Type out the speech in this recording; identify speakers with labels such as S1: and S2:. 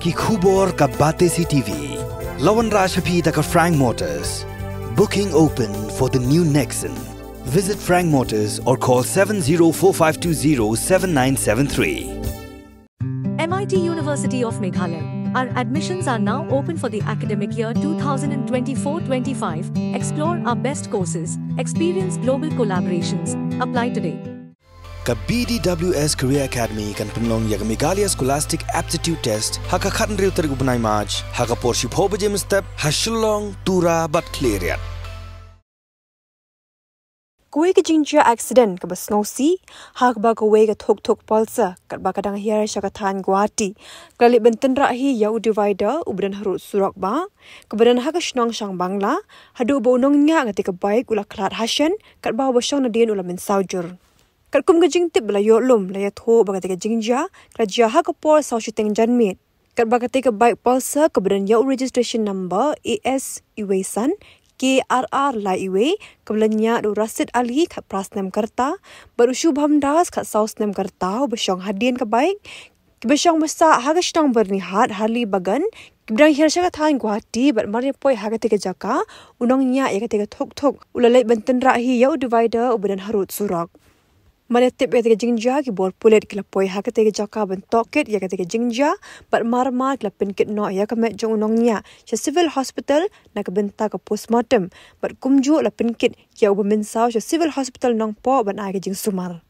S1: ki khubor ka bate si TV. Lawan Rajhapi da ka Frank Motors. Booking open for the new Nexon. Visit Frank Motors or call 7045207973.
S2: MIT University of Meghalaya. Our admissions are now open for the academic year 2024-25. Explore our best courses. Experience global collaborations. Apply today.
S1: Ka BDWS Career Academy kan Nongñiah ka Meghalaya Scholastic Aptitude Test haka khatan real ter gubanai March haka porshi phoba jem step hashulong Tynrah but clear.
S3: Kuwe ke Nongñiah accident ke basno si hak ba kuwe ke Thuk palsa kat ba kadang hiara syakatan Guwahati kali Tynrah hi yau divider ubran harut surak ba kebadan hak shnong shang bangla hadu bo Nongñiah ngati ke baik ula Khlad Shen kat ba bosong nadien ula min saujur kat kum ke jing tip la yo lum la ya tho ba ngati ke Nongñiah kla ja hak por sau shuteng janmit kat ba ngati ke baik palsa kebadan yau registration number AS Iwesan KRR Leit kebelannya do Rasid Ali kat prasnem kerta baru Shubham Das kat sausnem kerta besyong hadien ke baik besyong masa hagas tang bernihat hali bagan kebrang hirsya kathan Guwahati bat mari poi hagate ke jaka Nongñiah ya kate ke Thuk ulalai Tynrah hi yau divider ubadan harut surak Mane tip ya ke Nongñiah ki bor pulet ki lapoi ha ke jaka ben toket ya ke Nongñiah bat marmar ki lapin kit no ya ke met jong Nongñiah cha civil hospital na ke benta ke postmortem bat kumju lapin kit ya uba min saw cha civil hospital nong po ban ai ke jing sumar